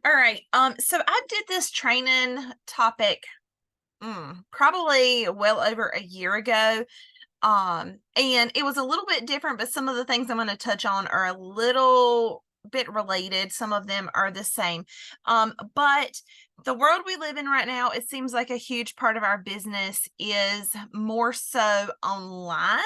All right. So I did this training topic probably well over a year ago. And it was a little bit different, but some of the things I'm going to touch on are a little bit related. Some of them are the same. But the world we live in right now, it seems like a huge part of our business is more so online.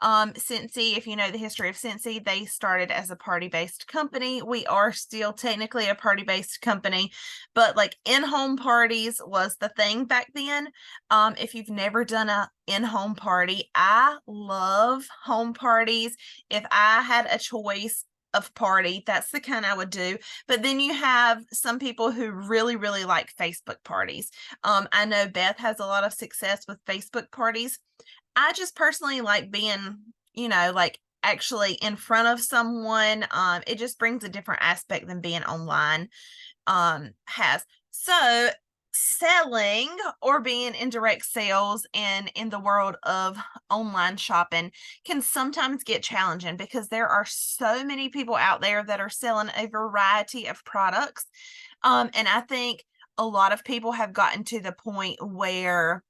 Scentsy, if you know the history of Scentsy, they started as a party-based company. We are still technically a party-based company, but like in-home parties was the thing back then. If you've never done a in-home party, I love home parties. If I had a choice of party, that's the kind I would do. But then you have some people who really, really like Facebook parties. I know Beth has a lot of success with Facebook parties. I just personally like being, like actually in front of someone. It just brings a different aspect than being online has. So selling or being in direct sales and in the world of online shopping can sometimes get challenging because there are so many people out there that are selling a variety of products. And I think a lot of people have gotten to the point where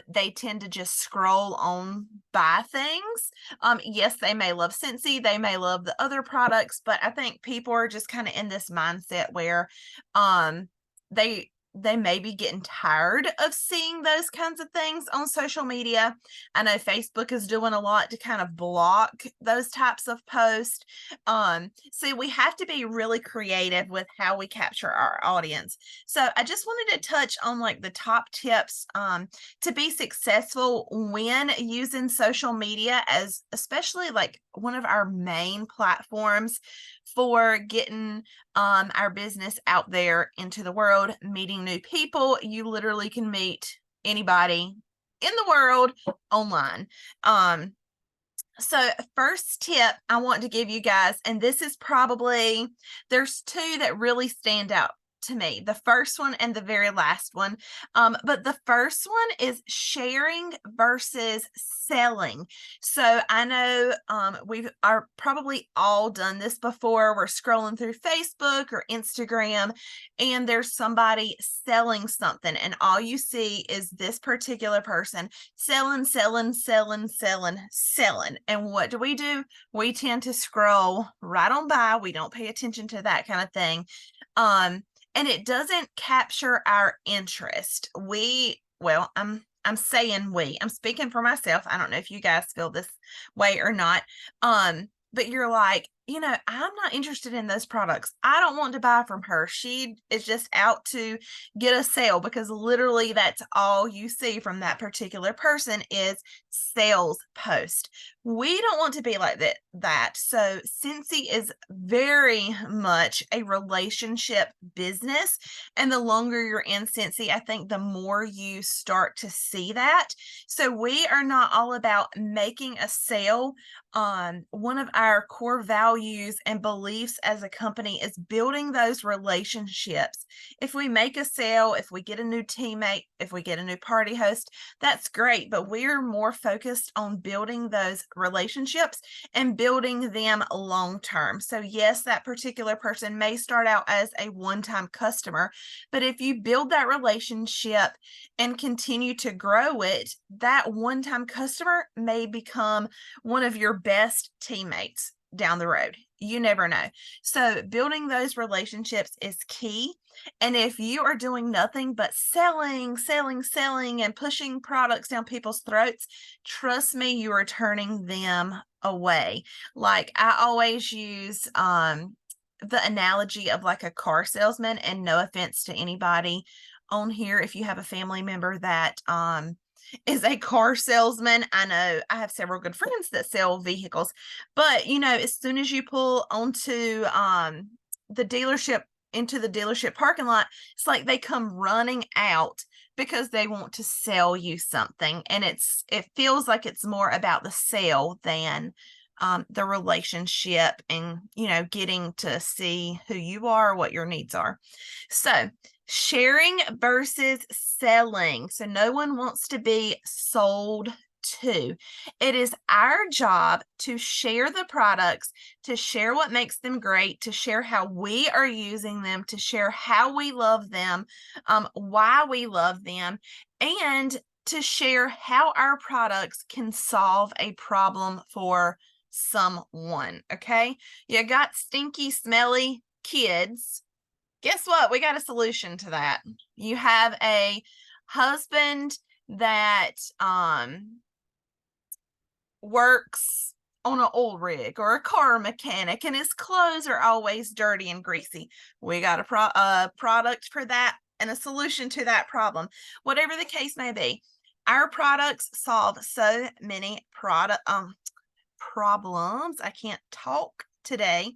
they tend to just scroll on buy things. Yes, they may love Scentsy, they may love the other products, but I think people are just kind of in this mindset where um they they may be getting tired of seeing those kinds of things on social media. I know Facebook is doing a lot to kind of block those types of posts. So we have to be really creative with how we capture our audience. So I just wanted to touch on like the top tips to be successful when using social media as especially like one of our main platforms for getting our business out there into the world, meeting new people. You literally can meet anybody in the world online. So first tip I want to give you guys, and this is probably, there's two that really stand out to me, the first one and the very last one. But the first one is sharing versus selling. So I know we've are probably all done this before. We're scrolling through Facebook or Instagram and there's somebody selling something and all you see is this particular person selling, selling, selling, selling, selling. And what do? We tend to scroll right on by. We don't pay attention to that kind of thing. Um, and it doesn't capture our interest. Well, I'm saying we. I'm speaking for myself. I don't know if you guys feel this way or not. But you're like, I'm not interested in those products. I don't want to buy from her. She is just out to get a sale because literally that's all you see from that particular person is sales post. We don't want to be like that. So Scentsy is very much a relationship business. And the longer you're in Scentsy, I think the more you start to see that. So we are not all about making a sale. One of our core values and beliefs as a company is building those relationships. If we make a sale, if we get a new teammate, if we get a new party host, that's great. But we're more focused on building those relationships and building them long term. So, yes, that particular person may start out as a one time customer, but if you build that relationship and continue to grow it, that one time customer may become one of your best teammates down the road. You never know. So, building those relationships is key. And if you are doing nothing but selling, selling, selling, and pushing products down people's throats, trust me, you are turning them away. Like I always use the analogy of like a car salesman, and no offense to anybody on here if you have a family member that is a car salesman. I know I have several good friends that sell vehicles, but as soon as you pull onto the dealership into the dealership parking lot, it's like they come running out because they want to sell you something. And it feels like it's more about the sale than the relationship and getting to see who you are, what your needs are. So sharing versus selling. So no one wants to be sold too. It is our job to share the products, to share what makes them great, to share how we are using them, to share how we love them, why we love them, and to share how our products can solve a problem for someone. Okay. You got stinky, smelly kids. Guess what? We got a solution to that. You have a husband that works on an oil rig or a car mechanic and his clothes are always dirty and greasy. We got a product for that and a solution to that problem. Whatever the case may be, our products solve so many problems. I can't talk today.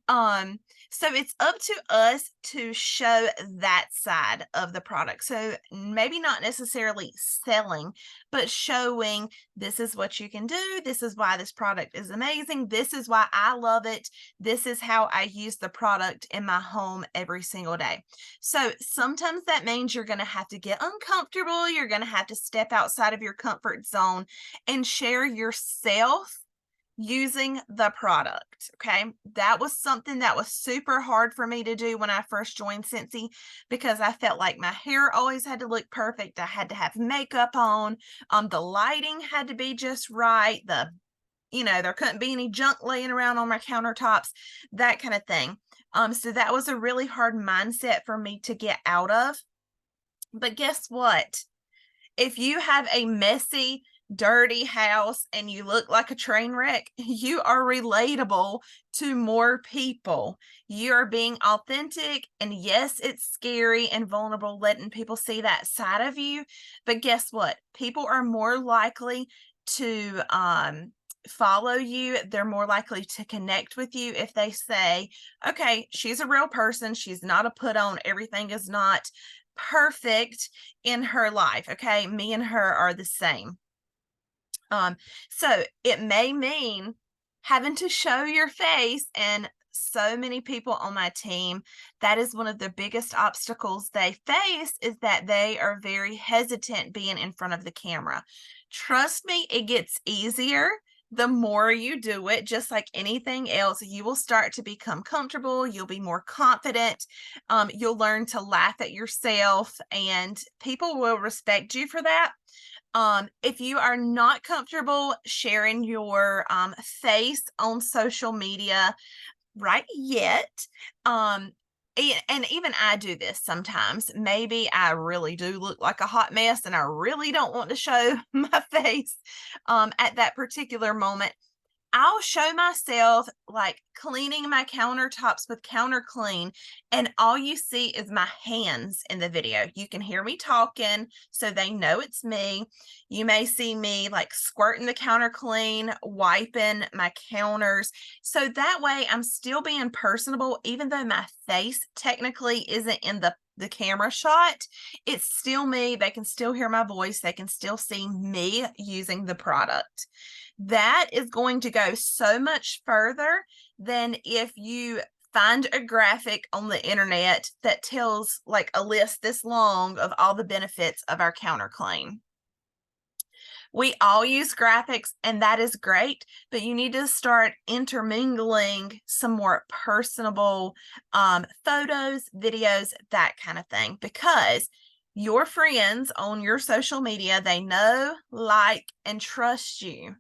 So it's up to us to show that side of the product. So maybe not necessarily selling, but showing this is what you can do. This is why this product is amazing. This is why I love it. This is how I use the product in my home every single day. So sometimes that means you're going to have to get uncomfortable. You're going to have to step outside of your comfort zone and share yourself using the product. Okay. That was something that was super hard for me to do when I first joined Scentsy because I felt like my hair always had to look perfect. I had to have makeup on. The lighting had to be just right. There couldn't be any junk laying around on my countertops, that kind of thing. So that was a really hard mindset for me to get out of. But guess what? If you have a messy, dirty house and you look like a train wreck, you are relatable to more people. You are being authentic, and yes, it's scary and vulnerable letting people see that side of you, but guess what? People are more likely to follow you. They're more likely to connect with you if they say, okay, she's a real person, she's not a put on, everything is not perfect in her life. Okay, me and her are the same. So it may mean having to show your face, and so many people on my team, that is one of the biggest obstacles they face, is that they are very hesitant being in front of the camera. Trust me, it gets easier the more you do it. Just like anything else, you will start to become comfortable. You'll be more confident. You'll learn to laugh at yourself, and people will respect you for that. If you are not comfortable sharing your face on social media right yet, and even I do this sometimes. Maybe I really do look like a hot mess and I really don't want to show my face at that particular moment. I'll show myself like cleaning my countertops with Counter Clean, and all you see is my hands in the video. You can hear me talking, so they know it's me. You may see me like squirting the Counter Clean, wiping my counters. So that way I'm still being personable, even though my face technically isn't in the camera shot. It's still me. They can still hear my voice. They can still see me using the product. That is going to go so much further than if you find a graphic on the internet that tells like a list this long of all the benefits of our Counter Clean. We all use graphics, and that is great, but you need to start intermingling some more personable photos, videos, that kind of thing, because your friends on your social media, they know, like, and trust you.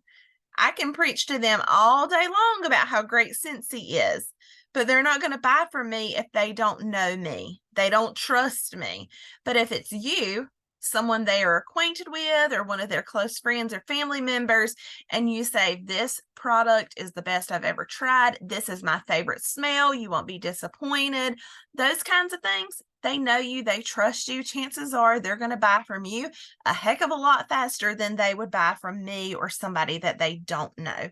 I can preach to them all day long about how great Scentsy is, but they're not going to buy from me if they don't know me. They don't trust me. But if it's you, someone they are acquainted with, or one of their close friends or family members, and you say, this product is the best I've ever tried, this is my favorite smell, you won't be disappointed, those kinds of things, they know you, they trust you, chances are they're going to buy from you a heck of a lot faster than they would buy from me or somebody that they don't know.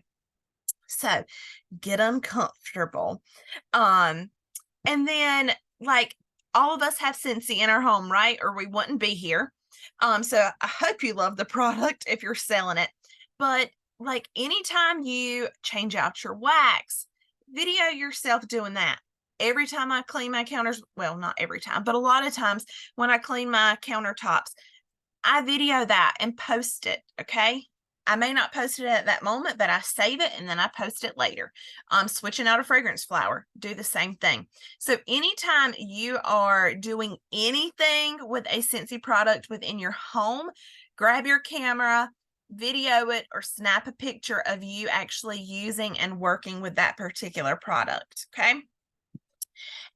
So get uncomfortable. And then, like, all of us have Scentsy in our home, right? Or we wouldn't be here. So I hope you love the product if you're selling it. But like, anytime you change out your wax, video yourself doing that. Every time I clean my counters, well, not every time, but a lot of times when I clean my countertops, I video that and post it. Okay. I may not post it at that moment, but I save it and then I post it later. Switching out a fragrance flower, do the same thing. So anytime you are doing anything with a Scentsy product within your home, grab your camera, video it, or snap a picture of you actually using and working with that particular product. Okay.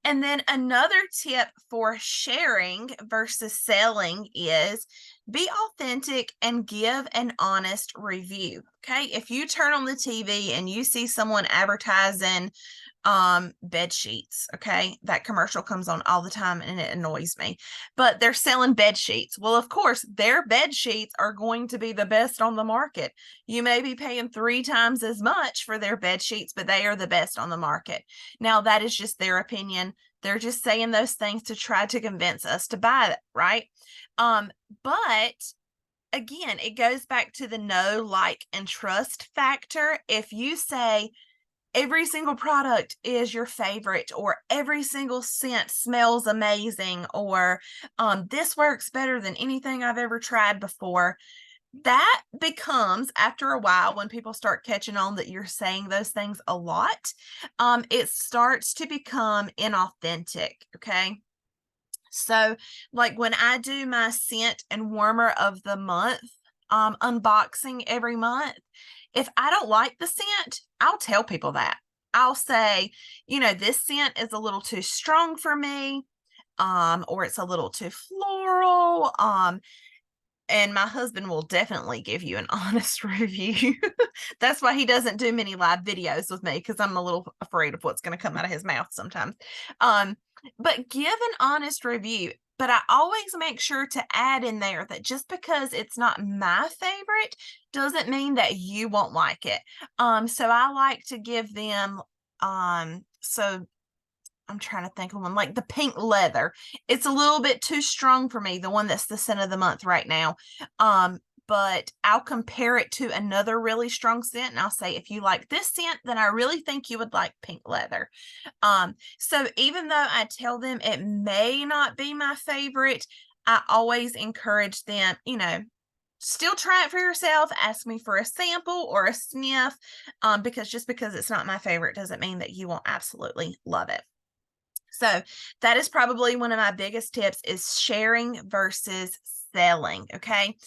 And then another tip for sharing versus selling is be authentic and give an honest review. Okay. If you turn on the TV and you see someone advertising bed sheets, okay, that commercial comes on all the time and it annoys me, but they're selling bed sheets. Well, of course, their bed sheets are going to be the best on the market. You may be paying 3 times as much for their bed sheets, but they are the best on the market. Now, that is just their opinion. They're just saying those things to try to convince us to buy it, right? But again, it goes back to the know, like, and trust factor. If you say every single product is your favorite, or every single scent smells amazing, or this works better than anything I've ever tried before, that becomes, after a while, when people start catching on that you're saying those things a lot, it starts to become inauthentic. Okay. So, like when I do my scent and warmer of the month unboxing every month, if I don't like the scent, I'll tell people that. I'll say, this scent is a little too strong for me, or it's a little too floral. And my husband will definitely give you an honest review. That's why he doesn't do many live videos with me, because I'm a little afraid of what's going to come out of his mouth sometimes. But give an honest review. But I always make sure to add in there that just because it's not my favorite doesn't mean that you won't like it. So I like to give them, so I'm trying to think of one, like the pink leather. It's a little bit too strong for me, the one that's the scent of the month right now. But I'll compare it to another really strong scent, and I'll say, if you like this scent, then I really think you would like pink leather. So even though I tell them it may not be my favorite, I always encourage them, still try it for yourself. Ask me for a sample or a sniff, because just because it's not my favorite doesn't mean that you won't absolutely love it. So that is probably one of my biggest tips, is sharing versus selling. Okay.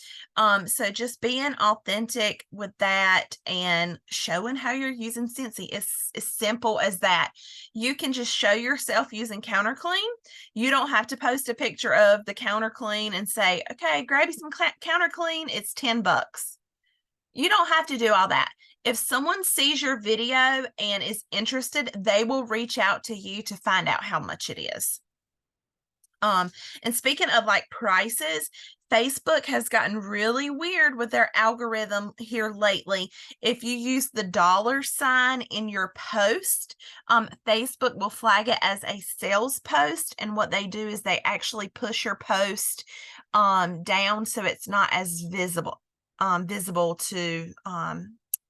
So just being authentic with that and showing how you're using Scentsy is as simple as that. You can just show yourself using Counter Clean. You don't have to post a picture of the Counter Clean and say, okay, grab you some Counter Clean. It's $10. You don't have to do all that. If someone sees your video and is interested, they will reach out to you to find out how much it is. And speaking of like prices, Facebook has gotten really weird with their algorithm here lately. If you use the $ in your post, Facebook will flag it as a sales post. And what they do is they actually push your post down so it's not as visible to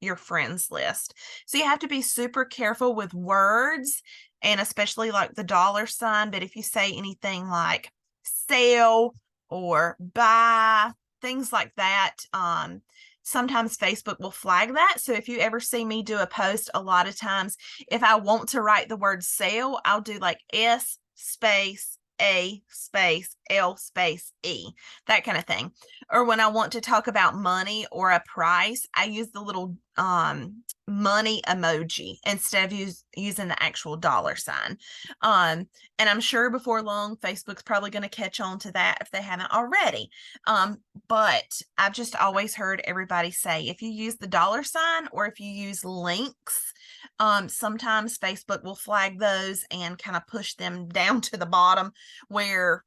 your friends list. So you have to be super careful with words, and especially like the $. But if you say anything like sale or buy, things like that, sometimes Facebook will flag that. So if you ever see me do a post, a lot of times, if I want to write the word sale, I'll do like S space A space L space E, that kind of thing. Or when I want to talk about money or a price, I use the little money emoji instead of using the actual $. And I'm sure before long, Facebook's probably going to catch on to that if they haven't already. But I've just always heard everybody say, if you use the $, or if you use links, sometimes Facebook will flag those and kind of push them down to the bottom where,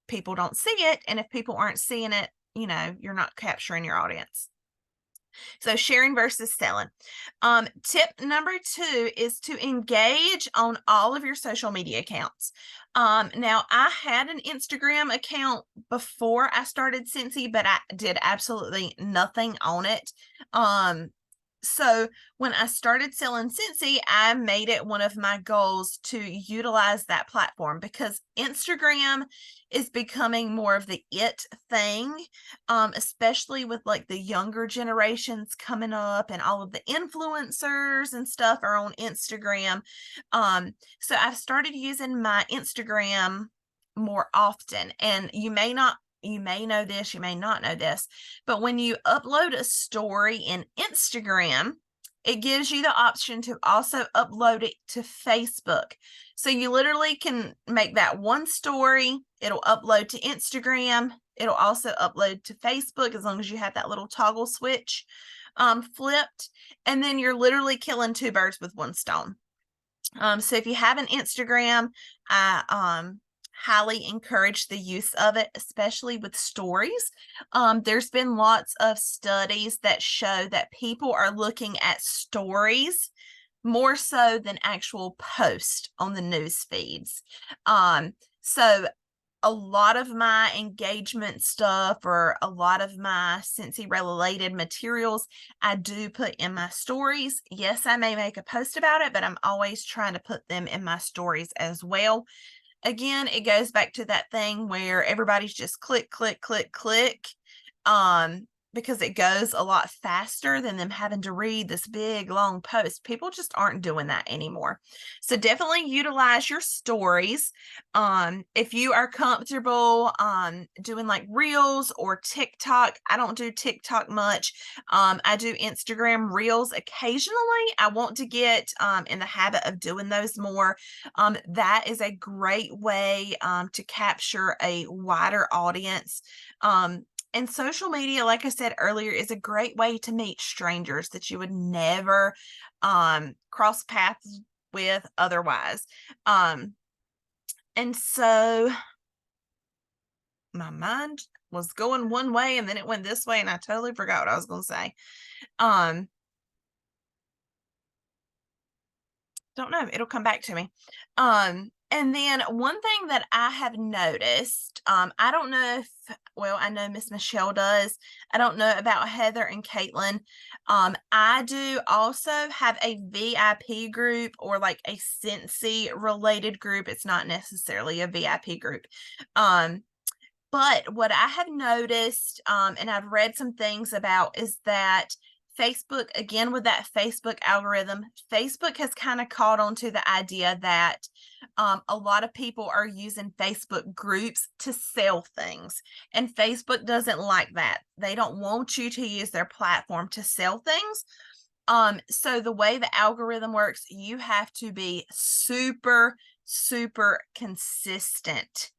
people don't see it. And if people aren't seeing it, you're not capturing your audience. So sharing versus selling. Tip number 2 is to engage on all of your social media accounts. Now, I had an Instagram account before I started Scentsy, but I did absolutely nothing on it. So when I started selling Scentsy, I made it one of my goals to utilize that platform because Instagram is becoming more of the it thing, especially with like the younger generations coming up and all of the influencers and stuff are on Instagram. So I've started using my Instagram more often, and you may know this, you may not know this, but when you upload a story in Instagram, it gives you the option to also upload it to Facebook. So you literally can make that one story, it'll upload to Instagram, it'll also upload to Facebook as long as you have that little toggle switch flipped, and then you're literally killing two birds with one stone. So if you have an Instagram, I highly encourage the use of it, especially with stories. There's been lots of studies that show that people are looking at stories more so than actual posts on the news feeds. So a lot of my engagement stuff or a lot of my Scentsy related materials I do put in my stories. Yes, I may make a post about it, but I'm always trying to put them in my stories as well. Again, it goes back to that thing where everybody's just click, click, click, click. Because it goes a lot faster than them having to read this big long post. People just aren't doing that anymore. So definitely utilize your stories. If you are comfortable doing like reels or TikTok, I don't do TikTok much. I do Instagram reels occasionally. I want to get in the habit of doing those more. That is a great way to capture a wider audience. And social media, like I said earlier, is a great way to meet strangers that you would never cross paths with otherwise. And so my mind was going one way and then it went this way and I totally forgot what I was going to say. Don't know. It'll come back to me. And then one thing that I have noticed, I don't know if, well, I know Miss Michelle does. I don't know about Heather and Caitlin. I do also have a VIP group or like a Scentsy related group. It's not necessarily a VIP group. But what I have noticed, and I've read some things about, is that Facebook, again, with that Facebook algorithm, Facebook has kind of caught on to the idea that a lot of people are using Facebook groups to sell things. And Facebook doesn't like that. They don't want you to use their platform to sell things. So the way the algorithm works, you have to be super, super consistent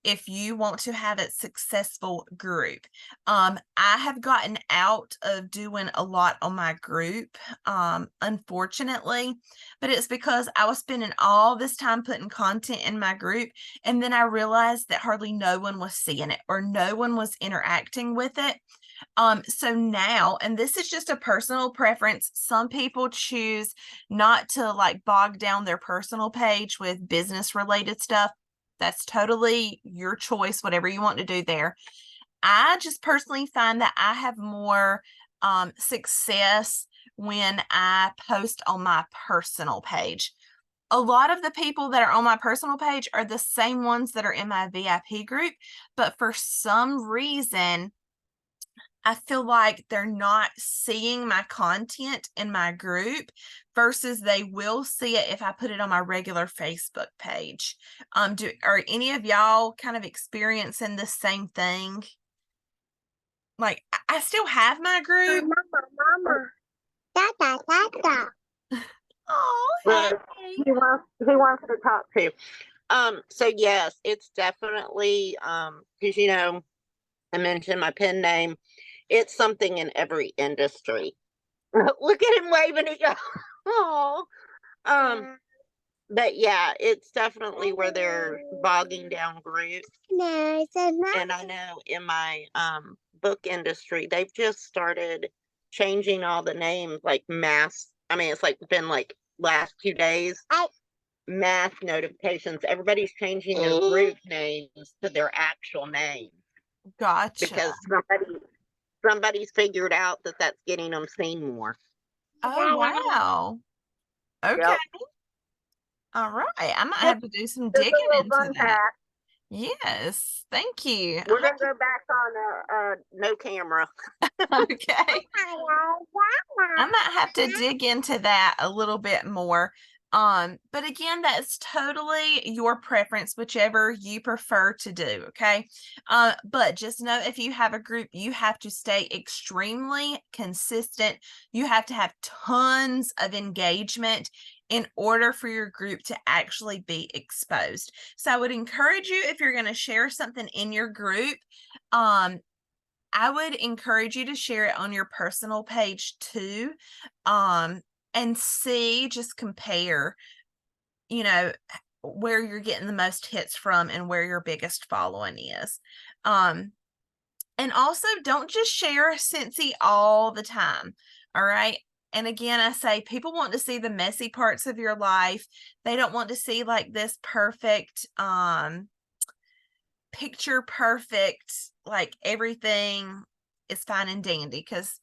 if you want to have a successful group. I have gotten out of doing a lot on my group, unfortunately, but it's because I was spending all this time putting content in my group, and then I realized that hardly no one was seeing it or no one was interacting with it. So now, and this is just a personal preference, some people choose not to like bog down their personal page with business related stuff. That's totally your choice, whatever you want to do there. I just personally find that I have more success when I post on my personal page. A lot of the people that are on my personal page are the same ones that are in my VIP group, but for some reason, I feel like they're not seeing my content in my group versus they will see it if I put it on my regular Facebook page. Are any of y'all kind of experiencing the same thing? Like I still have my group. Mama. Dada, dada. Oh, Well, hey. he wants to talk to. So yes, it's definitely because I mentioned my pen name. It's something in every industry. Look at him waving at you. Oh, but yeah, it's definitely where they're bogging down groups. No, and I know in my book industry, they've just started changing all the names like mass. I mean, it's like been like last 2 days. Mass notifications. Everybody's changing their group names to their actual name Gotcha. because somebody's figured out that that's getting them seen more. Oh, wow. Okay. Yep. All right. I might Just, have to do some just a digging little into fun that. fact. Yes. Thank you. We're gonna go back on no camera. Okay. I might have to dig into that a little bit more. But again, that's totally your preference, whichever you prefer to do. Okay. But just know if you have a group, you have to stay extremely consistent. You have to have tons of engagement in order for your group to actually be exposed. So I would encourage you, if you're going to share something in your group, I would encourage you to share it on your personal page too, and see, just compare, you know, where you're getting the most hits from and where your biggest following is. And also don't just share Scentsy all the time. All right. And again, I say people want to see the messy parts of your life. They don't want to see like this perfect, picture perfect, like everything is fine and dandy, because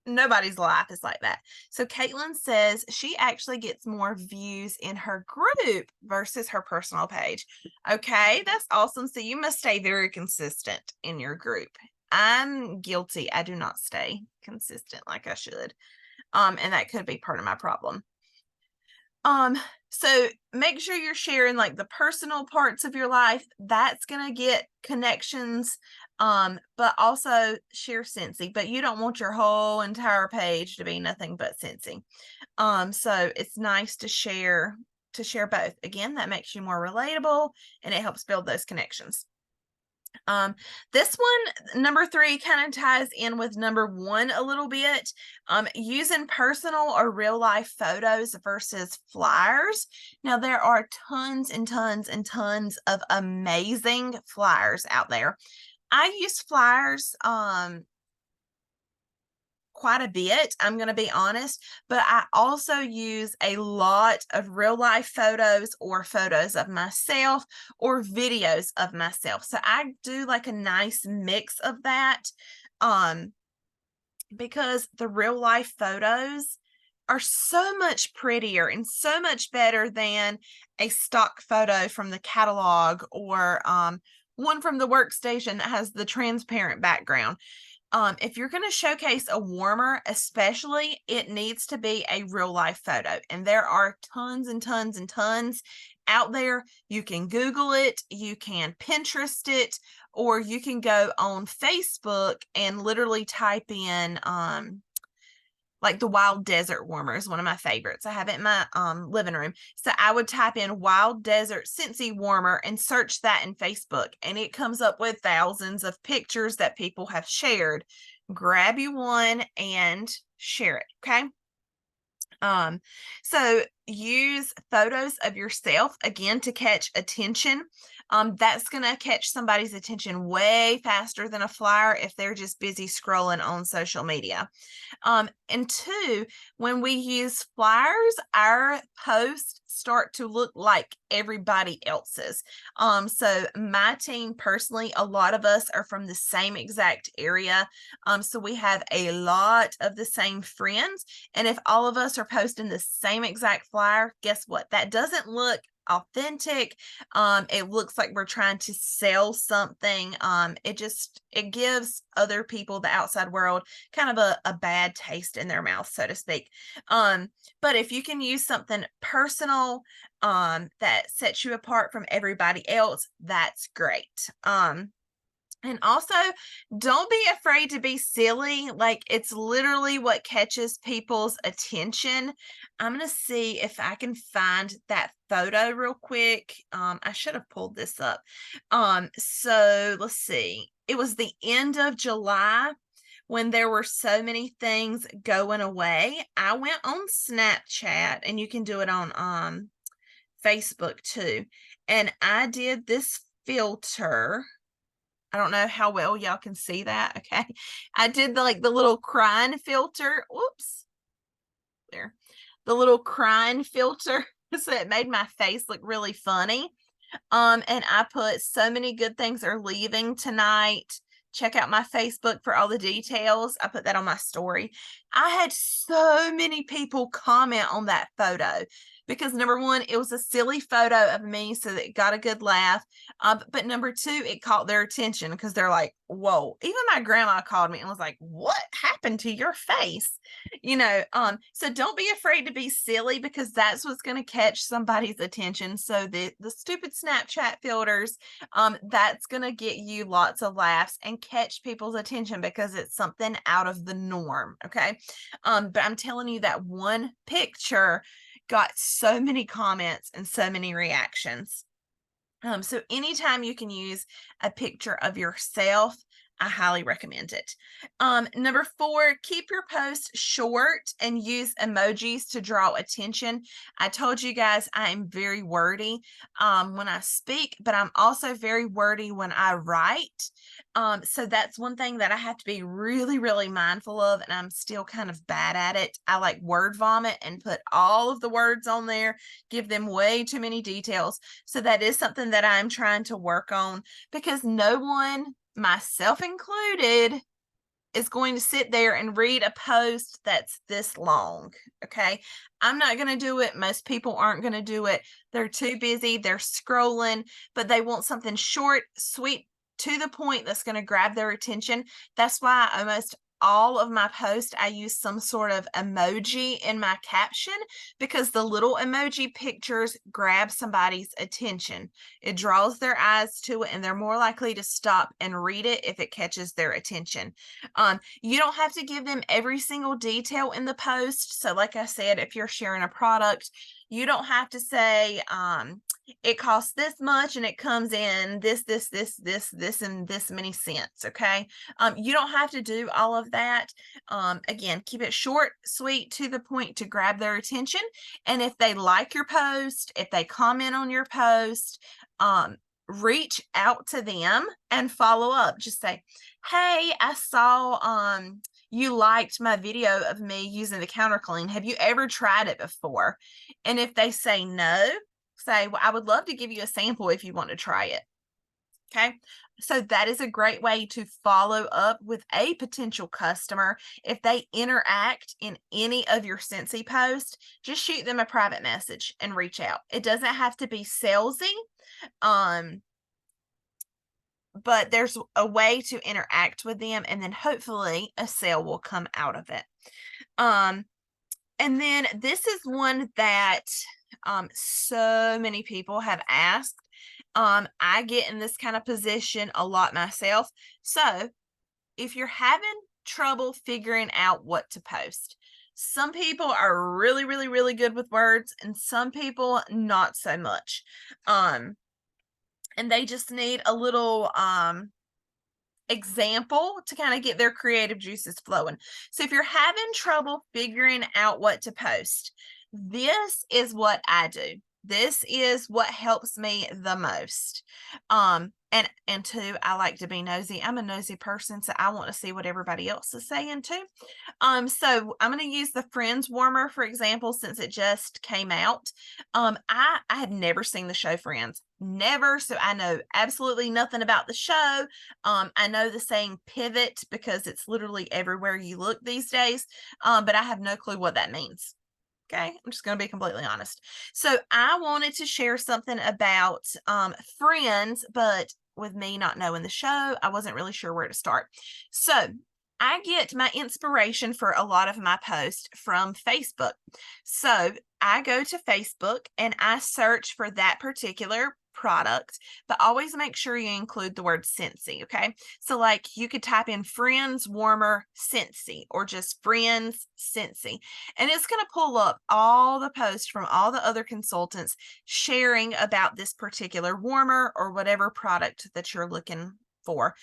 nobody's life is like that. So Caitlin says she actually gets more views in her group versus her personal page. Okay, that's awesome. So you must stay very consistent in your group. I'm guilty. I do not stay consistent like I should. And that could be part of my problem. So make sure you're sharing like the personal parts of your life. That's gonna get connections. But also share Scentsy, but you don't want your whole entire page to be nothing but Scentsy. So it's nice to share both. Again, that makes you more relatable and it helps build those connections. This one, number 3, kind of ties in with number 1 a little bit. Using personal or real life photos versus flyers. Now, there are tons and tons and tons of amazing flyers out there. I use flyers quite a bit, I'm going to be honest, but I also use a lot of real life photos or photos of myself or videos of myself. So I do like a nice mix of that, because the real life photos are so much prettier and so much better than a stock photo from the catalog, or one from the workstation that has the transparent background. If you're going to showcase a warmer, especially, it needs to be a real life photo. And there are tons and tons and tons out there. You can Google it, you can Pinterest it, or you can go on Facebook and literally type in, like the wild desert warmer is one of my favorites. I have it in my living room. So I would type in wild desert Scentsy warmer and search that in Facebook, and it comes up with thousands of pictures that people have shared. Grab you one and share it. Okay. So use photos of yourself again to catch attention. That's going to catch somebody's attention way faster than a flyer if they're just busy scrolling on social media. And 2, when we use flyers, our posts start to look like everybody else's. So my team personally, a lot of us are from the same exact area. So we have a lot of the same friends. And if all of us are posting the same exact flyer, guess what? That doesn't look authentic. It looks like we're trying to sell something. It gives other people, the outside world, kind of a bad taste in their mouth, so to speak. But if you can use something personal that sets you apart from everybody else, that's great. And also, don't be afraid to be silly. Like, it's literally what catches people's attention. I'm going to see if I can find that photo real quick. I should have pulled this up. So let's see. It was the end of July when there were so many things going away. I went on Snapchat, and you can do it on Facebook too. And I did this filter. I don't know how well y'all can see that. Okay. I did the little crying filter. Whoops. There. The little crying filter. So it made my face look really funny. And I put so many good things are leaving tonight. check out my Facebook for all the details. I put that on my story. I had so many people comment on that photo because number one, it was a silly photo of me, so that it got a good laugh. But number two, it caught their attention because they're like, whoa. Even my grandma called me and was like, what happened to your face? So don't be afraid to be silly, because that's what's going to catch somebody's attention. So the stupid Snapchat filters, that's going to get you lots of laughs and catch people's attention because it's something out of the norm. Okay. But I'm telling you, that one picture got so many comments and so many reactions. So anytime you can use a picture of yourself, I highly recommend it. Number 4, keep your posts short and use emojis to draw attention. I told you guys I am very wordy when I speak, but I'm also very wordy when I write. So that's one thing that I have to be really, really mindful of, and I'm still kind of bad at it. I like word vomit and put all of the words on there, give them way too many details. So that is something that I'm trying to work on, because no one, myself included, is going to sit there and read a post that's this long. Okay. I'm not going to do it. Most people aren't going to do it. They're too busy. They're scrolling, but they want something short, sweet, to the point, that's going to grab their attention. That's why almost all of my posts, I use some sort of emoji in my caption, because the little emoji pictures grab somebody's attention. It draws their eyes to it, and they're more likely to stop and read it if it catches their attention. You don't have to give them every single detail in the post. So like I said, if you're sharing a product, you don't have to say, it costs this much and it comes in this, and this many cents. Okay. You don't have to do all of that. Again, keep it short, sweet, to the point, to grab their attention. And if they like your post, if they comment on your post, reach out to them and follow up. Just say, hey, I saw you liked my video of me using the counter clean. Have you ever tried it before? And if they say no, say, well, I would love to give you a sample if you want to try it. Okay. So that is a great way to follow up with a potential customer. If they interact in any of your Scentsy posts, just shoot them a private message and reach out. It doesn't have to be salesy. But there's a way to interact with them, and then hopefully a sale will come out of it. And then this is one that so many people have asked. I get in this kind of position a lot myself. So if you're having trouble figuring out what to post, some people are really, really, really good with words, and some people not so much. And they just need a little example to kind of get their creative juices flowing. So if you're having trouble figuring out what to post, this is what I do. This is what helps me the most. And two, I like to be nosy. I'm a nosy person, so I want to see what everybody else is saying too. So I'm going to use the Friends warmer, for example, since it just came out. I had never seen the show Friends. Never. So I know absolutely nothing about the show. I know the saying pivot because it's literally everywhere you look these days. But I have no clue what that means. Okay, I'm just going to be completely honest. So I wanted to share something about Friends, but with me not knowing the show, I wasn't really sure where to start. So I get my inspiration for a lot of my posts from Facebook. So I go to Facebook and I search for that particular product, but always make sure you include the word Scentsy. Okay. So like you could type in Friends Warmer Scentsy, or just Friends Scentsy, and it's going to pull up all the posts from all the other consultants sharing about this particular warmer or whatever product that you're looking for.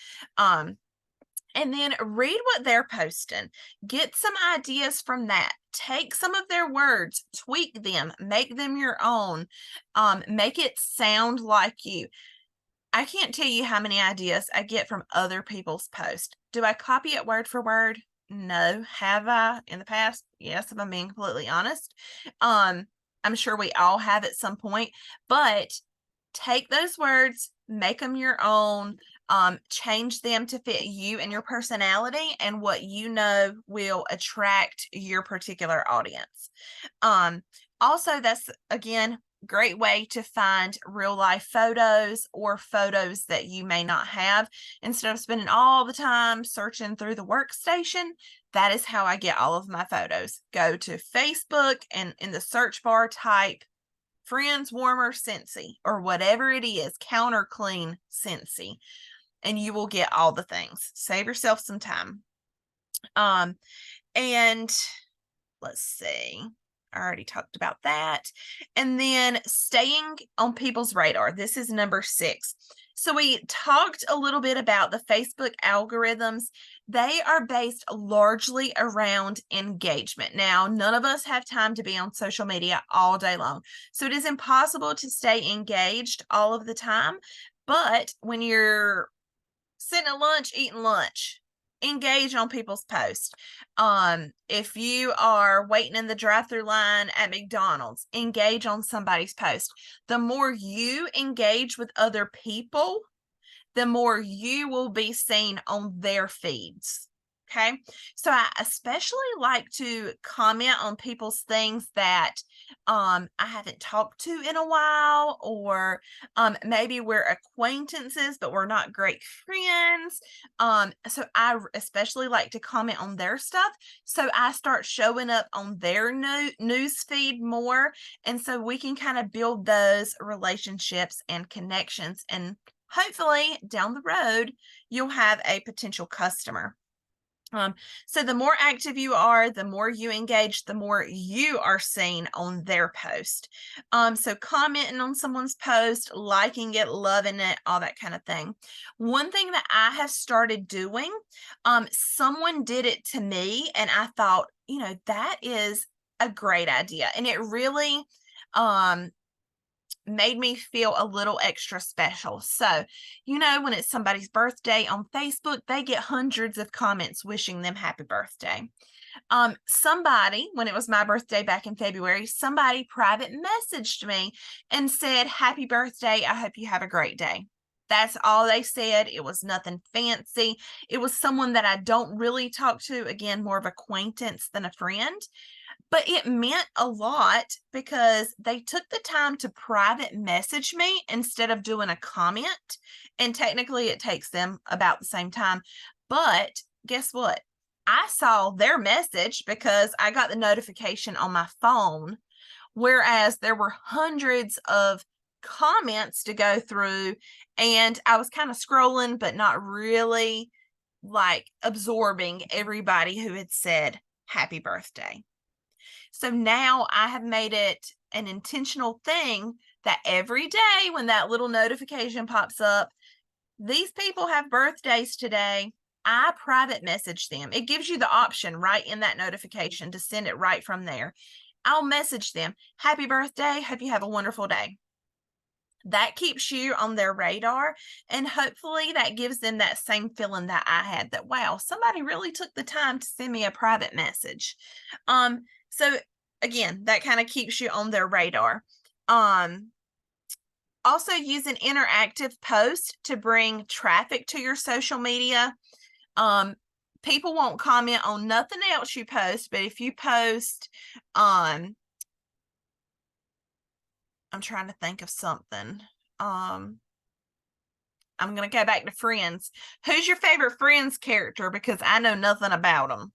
And then read what they're posting. Get some ideas from that. Take some of their words, tweak them, make them your own. Make it sound like you. I can't tell you how many ideas I get from other people's posts. Do I copy it word for word? No. Have I in the past? Yes, if I'm being completely honest. I'm sure we all have at some point, but take those words, make them your own. Change them to fit you and your personality and what you know will attract your particular audience. Also, that's again great way to find real life photos or photos that you may not have. Instead of spending all the time searching through the workstation, that is how I get all of my photos. Go to Facebook and in the search bar type Friends Warmer Scentsy or whatever it is, Counter Clean Scentsy, and you will get all the things. Save yourself some time. And let's see. I already talked about that. And then staying on people's radar. This is number 6. So we talked a little bit about the Facebook algorithms. They are based largely around engagement. Now, none of us have time to be on social media all day long. So it is impossible to stay engaged all of the time. But when you're sitting at lunch, eating lunch, engage on people's posts. If you are waiting in the drive-through line at McDonald's, engage on somebody's post. The more you engage with other people, the more you will be seen on their feeds. Okay. So I especially like to comment on people's things that I haven't talked to in a while, or maybe we're acquaintances, but we're not great friends. So I especially like to comment on their stuff. So I start showing up on their news feed more. And so we can kind of build those relationships and connections. And hopefully down the road, you'll have a potential customer. So the more active you are, the more you engage, the more you are seen on their post. So commenting on someone's post, liking it, loving it, all that kind of thing. One thing that I have started doing, someone did it to me and I thought, that is a great idea. And it really, made me feel a little extra special. So, when it's somebody's birthday on Facebook, they get hundreds of comments wishing them happy birthday. Somebody, when it was my birthday back in February, somebody private messaged me and said, "Happy birthday. I hope you have a great day." That's all they said. It was nothing fancy. It was someone that I don't really talk to, again, more of acquaintance than a friend. But it meant a lot because they took the time to private message me instead of doing a comment. And technically, it takes them about the same time. But guess what? I saw their message because I got the notification on my phone, whereas there were hundreds of comments to go through. And I was kind of scrolling, but not really like absorbing everybody who had said happy birthday. So now I have made it an intentional thing that every day when that little notification pops up, these people have birthdays today, I private message them. It gives you the option right in that notification to send it right from there. I'll message them, "Happy birthday. Hope you have a wonderful day." That keeps you on their radar, and hopefully that gives them that same feeling that I had, that wow, somebody really took the time to send me a private message. So again, that kind of keeps you on their radar. Also use an interactive post to bring traffic to your social media. People won't comment on nothing else you post, but if you post, I'm trying to think of something. I'm going to go back to Friends. Who's your favorite Friends character? Because I know nothing about them.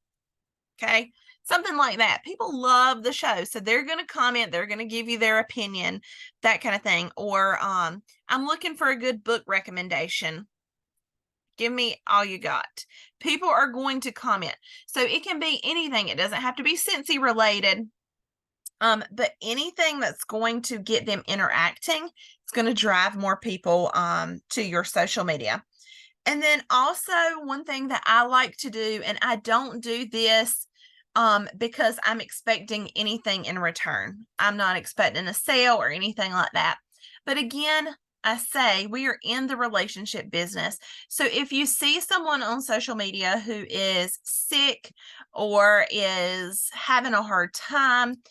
Okay. Something like that. People love the show. So they're going to comment. They're going to give you their opinion, that kind of thing. Or I'm looking for a good book recommendation. Give me all you got. People are going to comment. So it can be anything. It doesn't have to be Scentsy related. But anything that's going to get them interacting, it's going to drive more people to your social media. And then also one thing that I like to do, and I don't do this because I'm expecting anything in return. I'm not expecting a sale or anything like that. But again, I say we are in the relationship business. So if you see someone on social media who is sick or is having a hard time,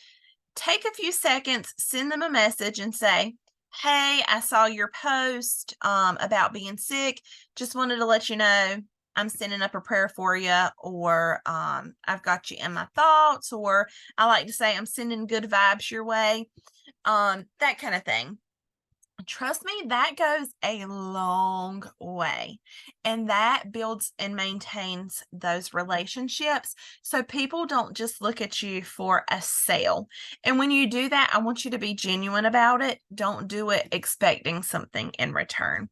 take a few seconds, send them a message and say, Hey, I saw your post about being sick. Just wanted to let you know I'm sending up a prayer for you, or I've got you in my thoughts, or I like to say I'm sending good vibes your way, that kind of thing. Trust me, that goes a long way. And that builds and maintains those relationships. So people don't just look at you for a sale. And when you do that, I want you to be genuine about it. Don't do it expecting something in return.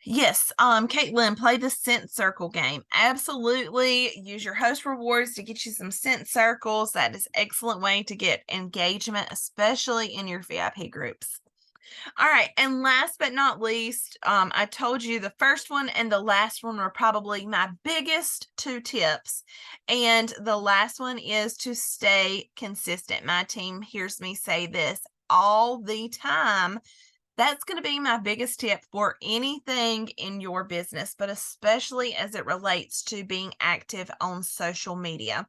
Yes, Caitlin, play the scent circle game. Absolutely. Use your host rewards to get you some scent circles. That is excellent way to get engagement, especially in your VIP groups. All right. And last but not least, I told you the first one and the last one were probably my biggest two tips. And the last one is to stay consistent. My team hears me say this all the time. That's going to be my biggest tip for anything in your business, but especially as it relates to being active on social media.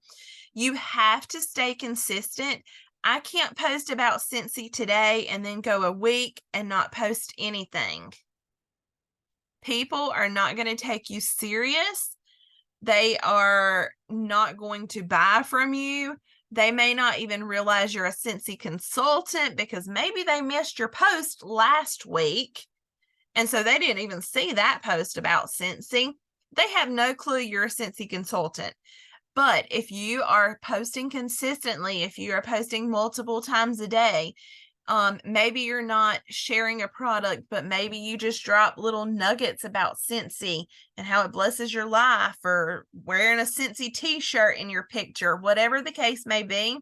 You have to stay consistent. I can't post about Scentsy today and then go a week and not post anything. People are not going to take you serious. They are not going to buy from you. They may not even realize you're a Scentsy consultant because maybe they missed your post last week. And so they didn't even see that post about Scentsy. They have no clue you're a Scentsy consultant. But if you are posting consistently, if you are posting multiple times a day, maybe you're not sharing a product, but maybe you just drop little nuggets about Scentsy and how it blesses your life, or wearing a Scentsy t-shirt in your picture, whatever the case may be.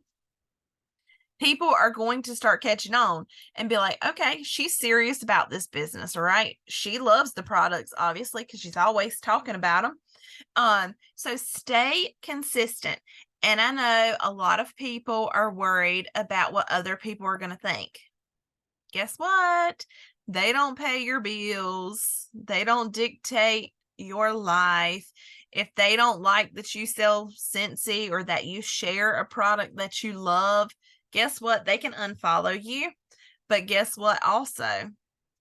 People are going to start catching on and be like, okay, she's serious about this business, all right? She loves the products, obviously, because she's always talking about them. So stay consistent. And I know a lot of people are worried about what other people are going to think. Guess what? They don't pay your bills. They don't dictate your life. If they don't like that you sell Scentsy or that you share a product that you love, guess what? They can unfollow you. But guess what? Also,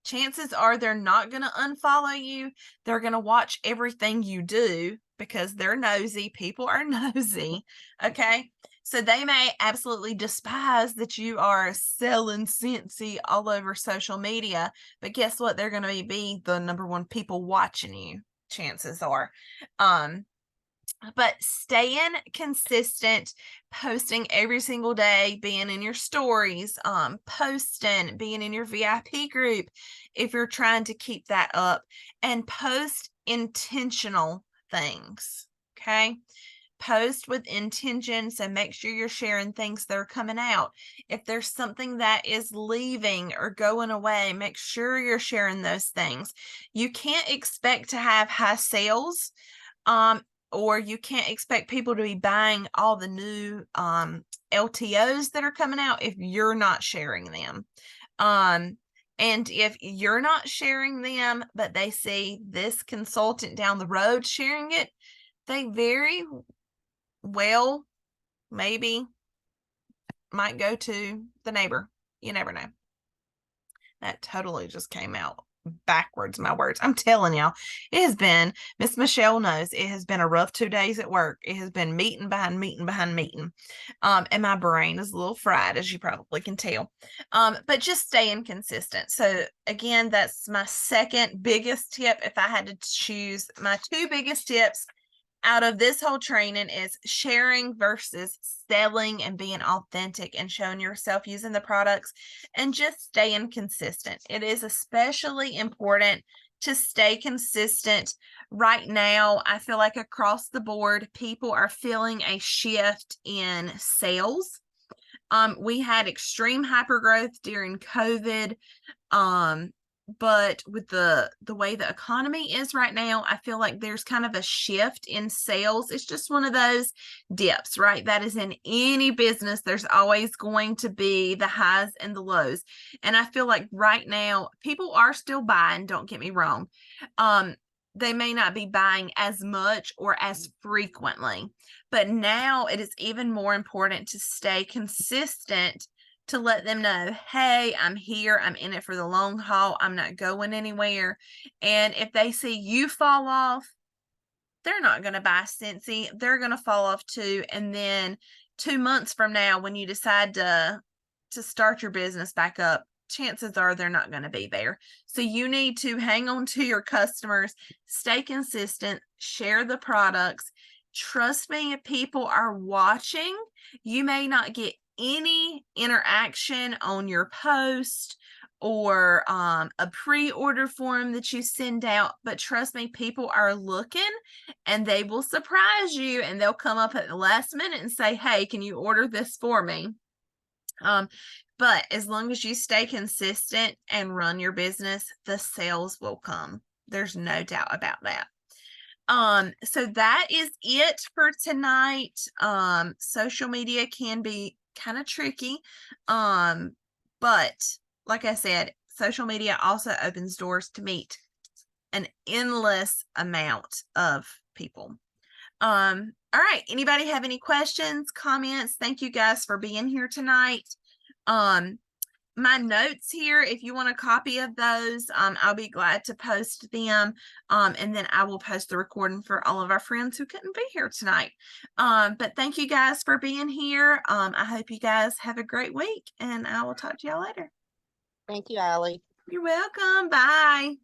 chances are they're not going to unfollow you. They're going to watch everything you do because they're nosy. People are nosy. Okay. So they may absolutely despise that you are selling Scentsy all over social media. But guess what? They're going to be the number one people watching you. Chances are. But staying consistent, posting every single day, being in your stories, posting, being in your VIP group, if you're trying to keep that up, and post intentional things. Okay. Post with intention. So make sure you're sharing things that are coming out. If there's something that is leaving or going away, make sure you're sharing those things. You can't expect to have high sales. Or you can't expect people to be buying all the new LTOs that are coming out if you're not sharing them. And if you're not sharing them, but they see this consultant down the road sharing it, they very well maybe might go to the neighbor. You never know. That totally just came out backwards, my words. I'm telling y'all, it has been, Miss Michelle knows, it has been a rough 2 days at work. It has been meeting behind meeting behind meeting. And my brain is a little fried, as you probably can tell. But just staying consistent. So again, that's my second biggest tip. If I had to choose my two biggest tips out of this whole training, is sharing versus selling, and being authentic and showing yourself using the products, and just staying consistent. It is especially important to stay consistent right now. I feel like across the board, people are feeling a shift in sales. We had extreme hypergrowth during COVID. But with the way the economy is right now, I feel like there's kind of a shift in sales. It's just one of those dips, right? That is in any business. There's always going to be the highs and the lows. And I feel like right now people are still buying, don't get me wrong. They may not be buying as much or as frequently, but now it is even more important to stay consistent to let them know, hey, I'm here. I'm in it for the long haul. I'm not going anywhere. And if they see you fall off, they're not going to buy Scentsy. They're going to fall off too. And then 2 months from now, when you decide to start your business back up, chances are they're not going to be there. So you need to hang on to your customers, stay consistent, share the products. Trust me, people are watching. You may not get any interaction on your post or a pre-order form that you send out, but trust me, people are looking and they will surprise you, and they'll come up at the last minute and say, hey, can you order this for me? But as long as you stay consistent and run your business, the sales will come. There's no doubt about that. So that is it for tonight. Social media can be kind of tricky. But like I said, social media also opens doors to meet an endless amount of people. All right. Anybody have any questions, comments? Thank you guys for being here tonight. My notes here, if you want a copy of those, I'll be glad to post them. And then I will post the recording for all of our friends who couldn't be here tonight. But thank you guys for being here. I hope you guys have a great week, and I will talk to y'all later. Thank you, Allie. You're welcome. Bye.